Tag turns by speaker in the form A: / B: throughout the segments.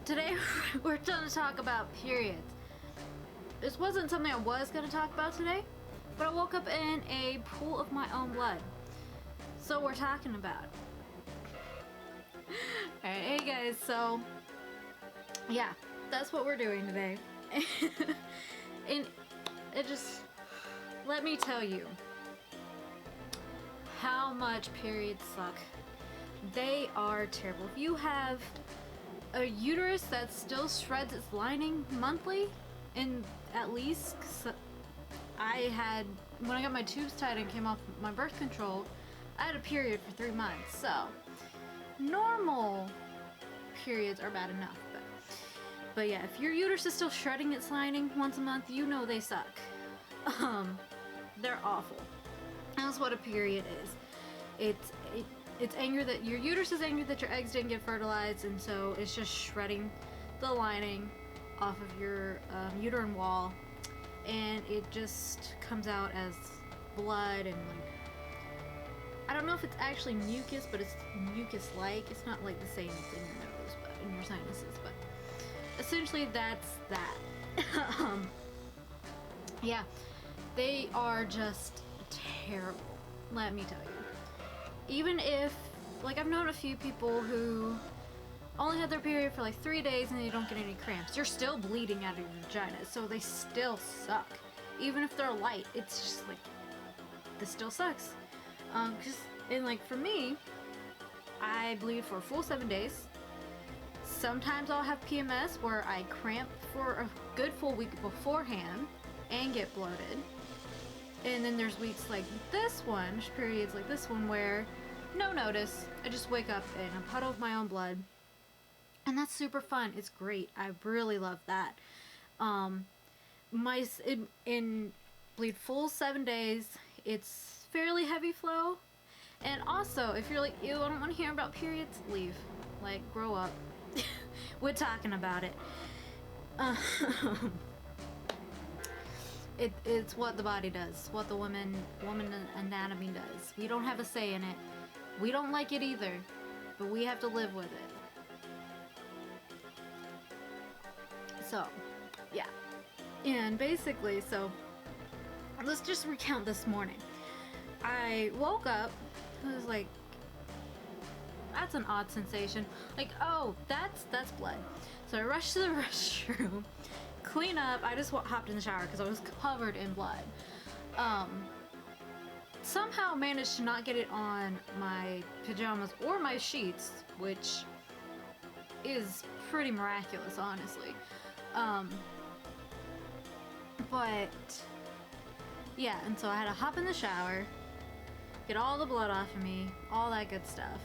A: today we're going to talk about periods. This wasn't something I was going to talk about today, but I woke up in a pool of my own blood. So we're talking about it. Alright, hey guys, so yeah, that's what we're doing today. And it just, let me tell you how much periods suck. They are terrible. If you have a uterus that still shreds its lining monthly, and at least, 'cause I had, when I got my tubes tied and came off my birth control, I had a period for 3 months. So normal periods are bad enough, but yeah, if your uterus is still shredding its lining once a month, you know they suck. They're awful. That's what a period is. It's anger that your uterus is angry that your eggs didn't get fertilized, and so it's just shredding the lining off of your uterine wall, and it just comes out as blood and like, I don't know if it's actually mucus, but it's mucus-like. It's not like the same as in your nose, but in your sinuses, but essentially that's that. Yeah, they are just terrible, let me tell you. Even if, like, I've known a few people who only had their period for like 3 days and they don't get any cramps. You're still bleeding out of your vagina, so they still suck. Even if they're light, it's just like, this still sucks. And like for me, I bleed for a full 7 days. Sometimes I'll have PMS where I cramp for a good full week beforehand and get bloated. And then there's weeks like this one, periods like this one, where no notice, I just wake up in a puddle of my own blood. And that's super fun. It's great. I really love that. In bleed full 7 days, it's fairly heavy flow. And also, if you're like, ew, I don't want to hear about periods, leave. Like, grow up. We're talking about it. It's what the body does, what the woman anatomy does. We don't have a say in it. We don't like it either, but we have to live with it. So, yeah. And basically, so let's just recount this morning. I woke up, I was like, that's an odd sensation. Like, oh, that's blood. So I rushed to the restroom, clean up. I just hopped in the shower because I was covered in blood. Somehow managed to not get it on my pajamas or my sheets, which is pretty miraculous, honestly. But yeah, and so I had to hop in the shower, get all the blood off of me, all that good stuff.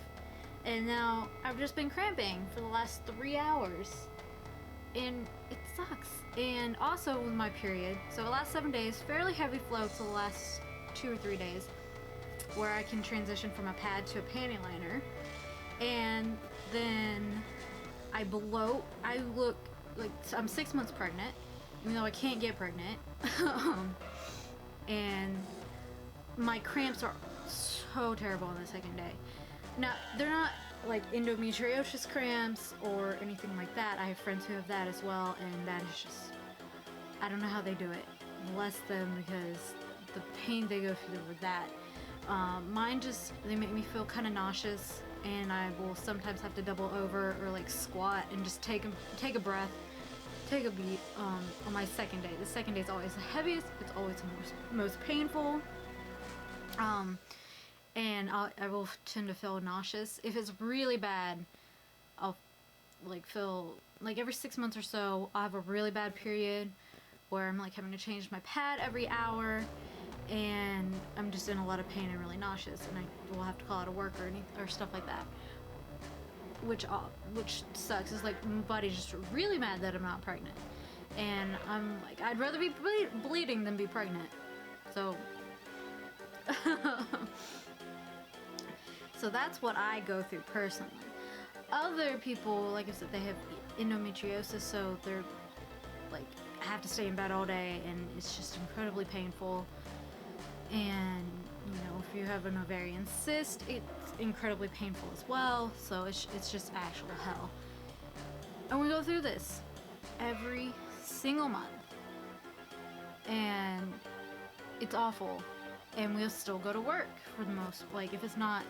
A: And now I've just been cramping for the last 3 hours. And it sucks. And also with my period, so the last 7 days, fairly heavy flow to the last 2 or 3 days, where I can transition from a pad to a panty liner. And then I bloat. I look like I'm 6 months pregnant, even though I can't get pregnant. And my cramps are so terrible on the second day. Now, they're not like endometriosis cramps or anything like that. I have friends who have that as well, and that is just, I don't know how they do it. Bless them, because the pain they go through with that. Mine just, they make me feel kind of nauseous, and I will sometimes have to double over or like squat and just take a breath, take a beat on my second day. The second day is always the heaviest, it's always the most painful. And I will tend to feel nauseous. If it's really bad, I'll like feel like every 6 months or so I'll have a really bad period where I'm like having to change my pad every hour, and I'm just in a lot of pain and really nauseous, and I will have to call out of work or stuff like that, which sucks. It's like my body's just really mad that I'm not pregnant, and I'm like, I'd rather be bleeding than be pregnant. So so that's what I go through personally. Other people, like I said, they have endometriosis, so they're like have to stay in bed all day, and it's just incredibly painful. And you know, if you have an ovarian cyst, it's incredibly painful as well. So it's just actual hell. And we go through this every single month. And it's awful. And we'll still go to work for the most, like if it's not,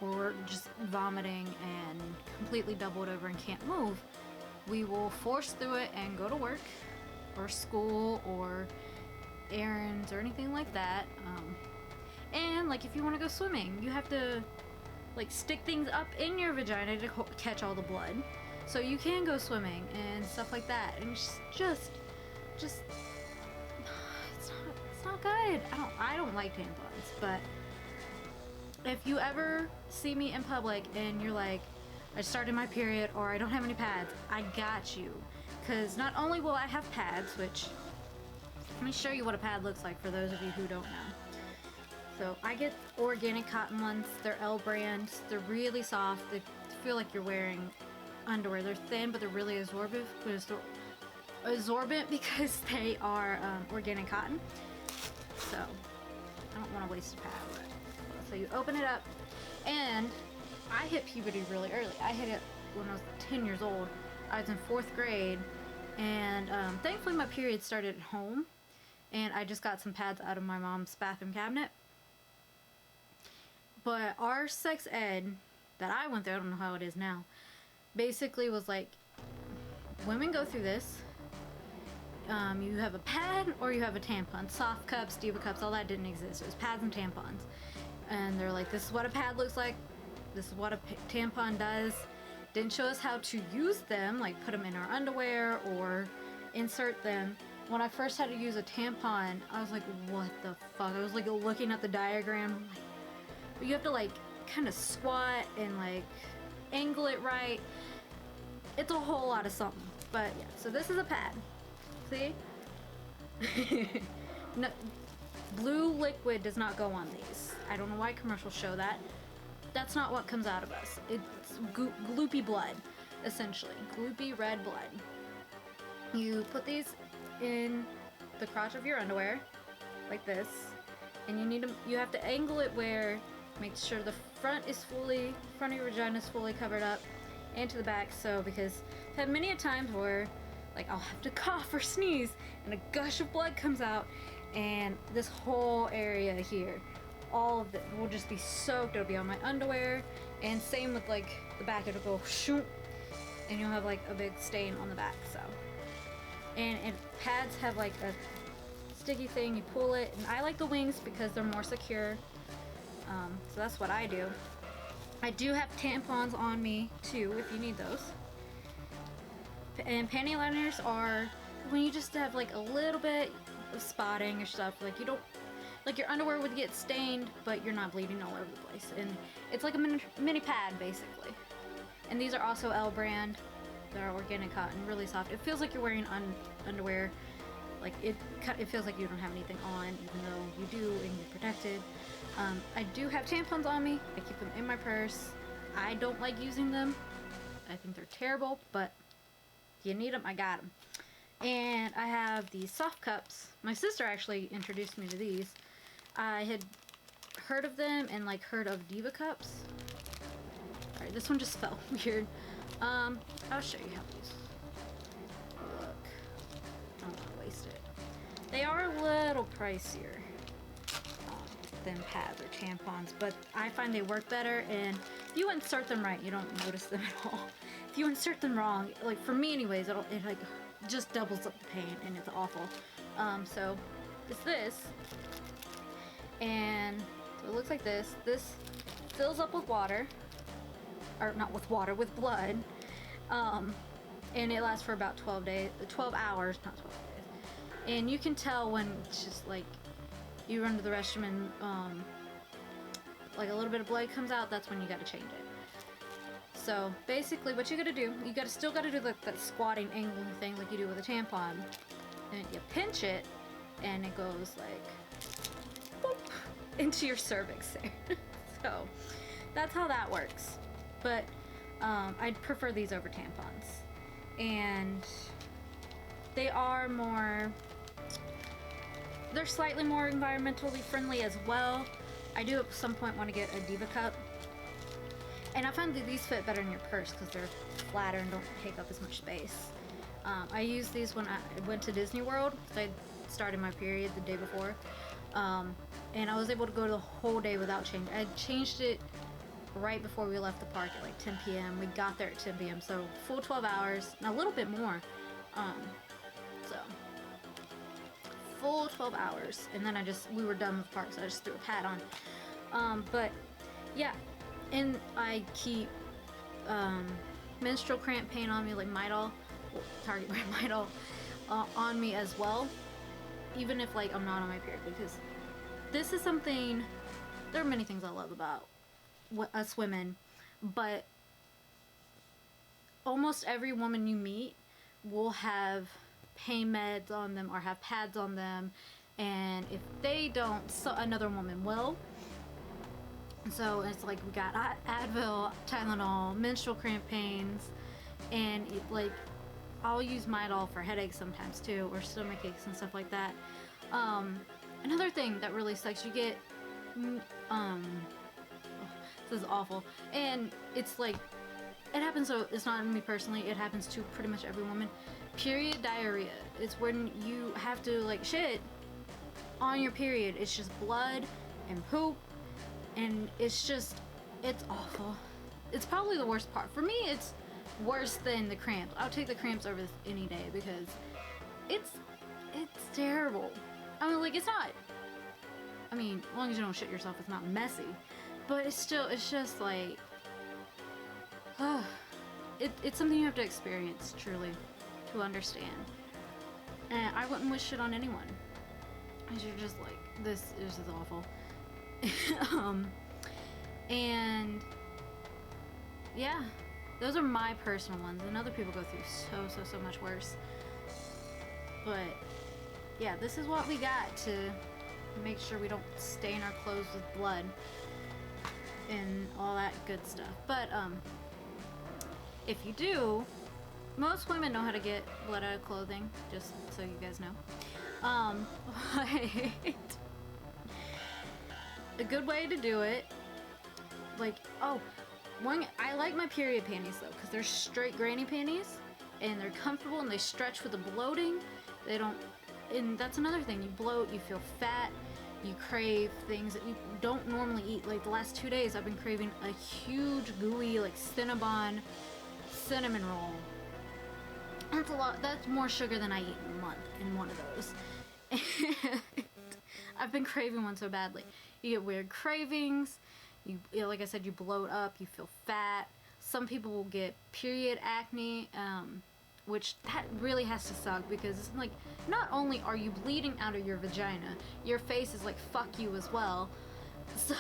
A: or we're just vomiting and completely doubled over and can't move, we will force through it and go to work or school or errands or anything like that. And like if you want to go swimming, you have to like stick things up in your vagina to catch all the blood, so you can go swimming and stuff like that. And it's just it's not good. I don't like tampons. But if you ever see me in public and you're like, I started my period or I don't have any pads, I got you. Because not only will I have pads, which, let me show you what a pad looks like for those of you who don't know. So I get organic cotton ones. They're L brand. They're really soft. They feel like you're wearing underwear. They're thin, but they're really absorbent because they are organic cotton. So I don't want to waste a pad. So you open it up, and I hit puberty really early. I hit it when I was 10 years old. I was in 4th grade, and thankfully my period started at home, and I just got some pads out of my mom's bathroom cabinet. But our sex ed that I went through, I don't know how it is now, basically was like, women go through this. You have a pad or you have a tampon. Soft cups, Diva cups, all that didn't exist. It was pads and tampons. And they're like, this is what a pad looks like. This is what a tampon does. Didn't show us how to use them, like put them in our underwear or insert them. When I first had to use a tampon, I was like, what the fuck? I was like looking at the diagram. But you have to like kind of squat and like angle it right. It's a whole lot of something. But yeah, so this is a pad. See? No, blue liquid does not go on these. I don't know why commercials show that. That's not what comes out of us. It's gloopy blood, essentially. Gloopy red blood. You put these in the crotch of your underwear, like this, and you have to angle it where, make sure the front of your vagina is fully covered up, and to the back. So because I've had many a times where like I'll have to cough or sneeze and a gush of blood comes out, and this whole area here, all of it will just be soaked. It'll be on my underwear, and same with like the back, it'll go shoot, and you'll have like a big stain on the back. So, and pads have like a sticky thing, you pull it, and I like the wings because they're more secure. So that's what I do. I do have tampons on me too if you need those. And panty liners are when you just have like a little bit of spotting or stuff, like you don't, like your underwear would get stained but you're not bleeding all over the place, and it's like a mini pad basically. And these are also L brand. They're organic cotton, really soft. It feels like you're wearing underwear. Like it feels like you don't have anything on, even though you do and you're protected. I do have tampons on me. I keep them in my purse. I don't like using them. I think they're terrible, but if you need them, I got them. And I have these soft cups. My sister actually introduced me to these. I had heard of them and like heard of Diva cups. Alright, this one just felt weird. I'll show you how these look. I don't want to waste it. They are a little pricier than pads or tampons, but I find they work better, and if you insert them right, you don't notice them at all. If you insert them wrong, like for me anyways, it like just doubles up the pain, and it's awful. So it's this, and so it looks like this. This fills up with water, or not with water, with blood, and it lasts for about 12 hours, not 12 days. And you can tell when it's just like you run to the restroom and like a little bit of blood comes out, that's when you gotta change it. So basically what you gotta do, you still gotta do that squatting angling thing like you do with a tampon, and you pinch it and it goes like boop, into your cervix there. So that's how that works. But I'd prefer these over tampons, and they are more, they're slightly more environmentally friendly as well. I do at some point want to get a Diva cup, and I find that these fit better in your purse because they're flatter and don't take up as much space. I used these when I went to Disney World because I started my period the day before. And I was able to go the whole day without change. I changed it right before we left the park at like 10 p.m. We got there at 10 p.m. So full 12 hours, and a little bit more. So full 12 hours, and then we were done with the park, so I just threw a pad on. But yeah, and I keep menstrual cramp pain on me, like Midol, Target brand Midol, on me as well, even if like I'm not on my period, because this is something, there are many things I love about us women, but almost every woman you meet will have pain meds on them or have pads on them, and if they don't, so another woman will. So it's like we got Advil, Tylenol, menstrual cramp pains, and like I'll use Midol for headaches sometimes too, or stomach aches and stuff like that. Another thing that really sucks, you get this is awful, and it's like, it happens, so it's not me personally, it happens to pretty much every woman. Period diarrhea. It's when you have to like shit on your period. It's just blood and poop, and it's awful. It's probably the worst part. For me, it's worse than the cramps. I'll take the cramps over this any day because it's terrible. I mean, like, it's not, I mean, as long as you don't shit yourself, it's not messy. But it's just like, it's something you have to experience, truly, to understand. And I wouldn't wish it on anyone. Because you're just like, this is awful. And yeah, those are my personal ones. And other people go through so much worse. But yeah, this is what we got to make sure we don't stain our clothes with blood and all that good stuff. But if you do, most women know how to get blood out of clothing, just so you guys know. A good way to do it, like, I like my period panties though, because they're straight granny panties, and they're comfortable, and they stretch with the bloating. They don't, and that's another thing, you bloat, you feel fat, you crave things that you don't normally eat. Like the last 2 days, I've been craving a huge gooey, like, Cinnabon cinnamon roll. That's a lot. That's more sugar than I eat in a month in one of those. And I've been craving one so badly. You get weird cravings. You know, like I said, you bloat up. You feel fat. Some people will get period acne, which that really has to suck, because it's like, not only are you bleeding out of your vagina, your face is like, fuck you as well. So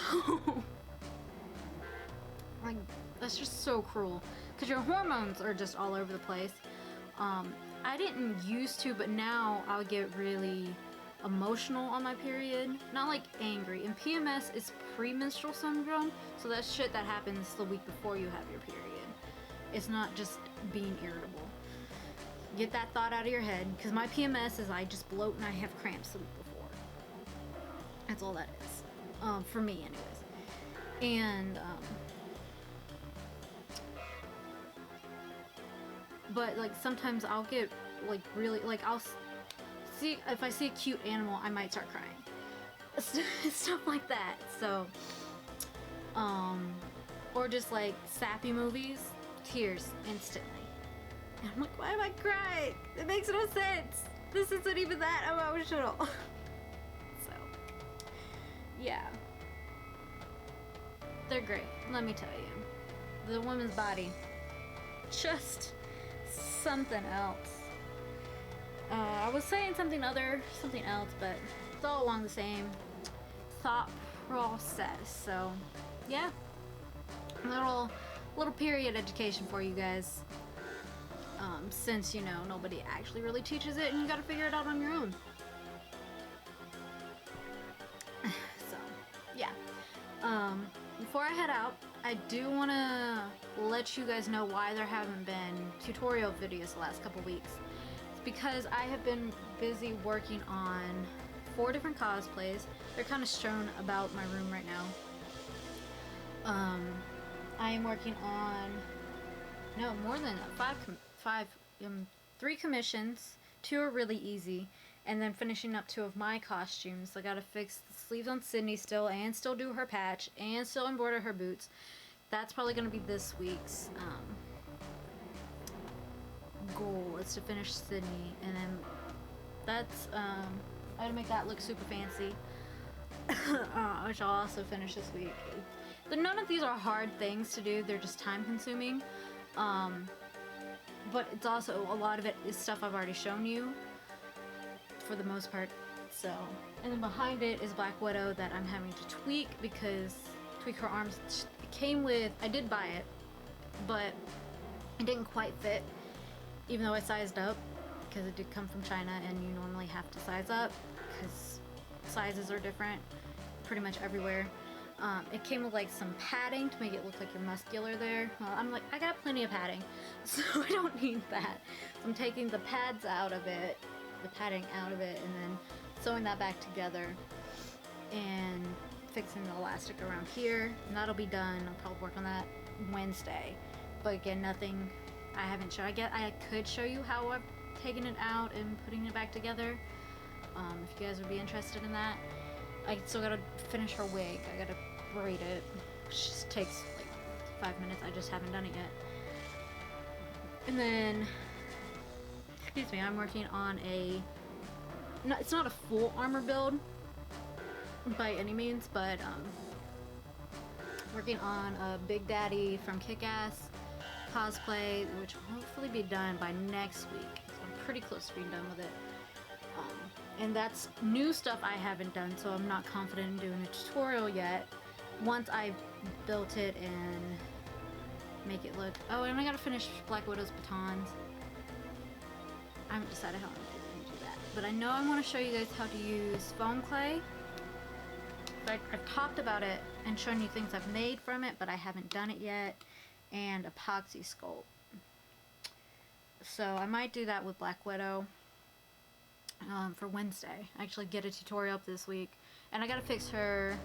A: like, that's just so cruel, because your hormones are just all over the place. I didn't used to, but now I'll get really emotional on my period. Not like angry. And PMS is premenstrual syndrome, so that's shit that happens the week before you have your period. It's not just being irritable. Get that thought out of your head, because my PMS is I just bloat and I have cramps the week before. That's all that is. For me anyways. And but like sometimes I'll get like really, like, I'll see, if I see a cute animal, I might start crying. Stuff like that. So or just like sappy movies, tears instantly. And I'm like, why am I crying? It makes no sense. This isn't even that emotional. So yeah, they're great, let me tell you. The woman's body, just something else. I was saying something else, but it's all along the same thought process. So yeah, little period education for you guys. Since, you know, nobody actually really teaches it, and you gotta figure it out on your own. So yeah, before I head out, I do want to let you guys know why there haven't been tutorial videos the last couple weeks. It's because I have been busy working on 4 different cosplays. They're kind of strewn about my room right now. I am working on no, more than five, 3 commissions. 2 are really easy, and then finishing up 2 of my costumes. I gotta fix the sleeves on Sydney still, and still do her patch, and still embroider her boots. That's probably gonna be this week's goal, is to finish Sydney, and then that's I gotta make that look super fancy, which I'll also finish this week. None of these are hard things to do, they're just time consuming, but it's also, a lot of it is stuff I've already shown you for the most part. So, and then behind it is Black Widow that I'm having to tweak, because tweak her arms. It came with, I did buy it, but it didn't quite fit, even though I sized up, because it did come from China, and you normally have to size up because sizes are different pretty much everywhere. It came with like some padding to make it look like you're muscular there. Well, I'm like, I got plenty of padding, so I don't need that. So I'm taking the pads out of it, the padding out of it, and then sewing that back together and fixing the elastic around here, and that'll be done. I'll probably work on that Wednesday. But again, nothing I haven't shown. I could show you how I've taken it out and putting it back together, if you guys would be interested in that. I still gotta finish her wig. I gotta braid it, which just takes like 5 minutes. I just haven't done it yet. And then, excuse me, I'm working on no, it's not a full armor build by any means, but working on a Big Daddy from Kick-Ass cosplay, which will hopefully be done by next week. So I'm pretty close to being done with it. And that's new stuff I haven't done, so I'm not confident in doing a tutorial yet. Once I've built it and make it look... Oh, and I gotta finish Black Widow's batons. I haven't decided how I'm gonna do that. But I know I want to show you guys how to use foam clay. I've talked about it and shown you things I've made from it, but I haven't done it yet. And epoxy sculpt. So I might do that with Black Widow. For Wednesday. I actually get a tutorial up this week, and I gotta fix her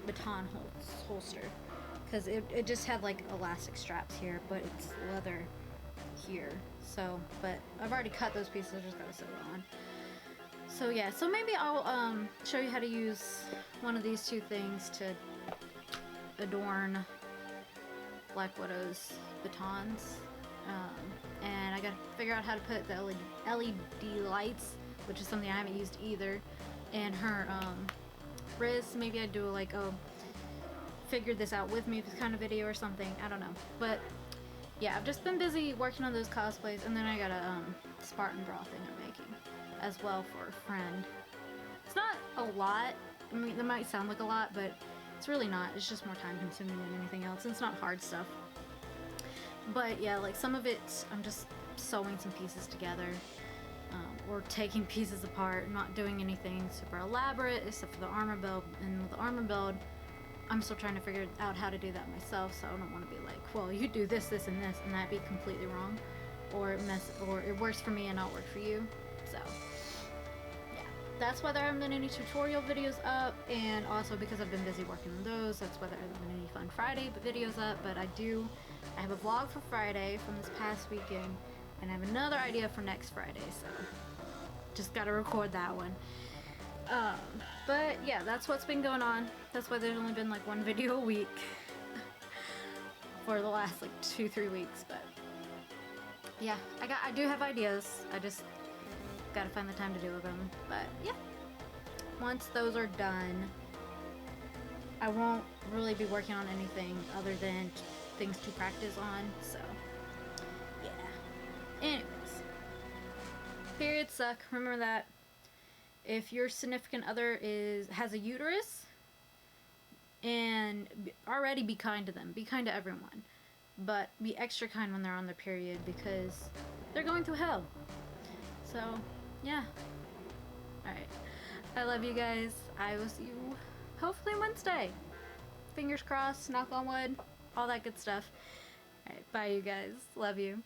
A: baton holster, because it just had like elastic straps here, but it's leather here. So, but I've already cut those pieces, I just gotta sew it on. So yeah, so maybe I'll show you how to use one of these 2 things to adorn Black Widow's batons. And I gotta figure out how to put the LED lights, which is something I haven't used either, and her wrist. Maybe I'd do like a figure this out with me kind of video or something, I don't know. But yeah, I've just been busy working on those cosplays, and then I got a Spartan bra thing I'm making as well for a friend. It's not a lot, I mean, it might sound like a lot, but it's really not. It's just more time consuming than anything else, and it's not hard stuff. But yeah, like some of it, I'm just sewing some pieces together, or taking pieces apart, not doing anything super elaborate except for the armor build. And with the armor build, I'm still trying to figure out how to do that myself, so I don't want to be like, well, you do this, this, and this, and that'd be completely wrong, or it works for me and not work for you. So yeah, that's why there haven't been any tutorial videos up, and also because I've been busy working on those, that's why there haven't been any Fun Friday videos up. But I have a vlog for Friday from this past weekend, and I have another idea for next Friday, so just gotta record that one. But yeah, that's what's been going on. That's why there's only been like 1 video a week for the last like 2-3 weeks. But yeah, I do have ideas. I just gotta find the time to do them. But yeah, once those are done, I won't really be working on anything other than things to practice on. So yeah. Anyways, periods suck. Remember that. If your significant other has a uterus, and already be kind to them. Be kind to everyone. But be extra kind when they're on their period, because they're going through hell. So, yeah. Alright. I love you guys. I will see you hopefully Wednesday. Fingers crossed, knock on wood, all that good stuff. Alright, bye you guys. Love you.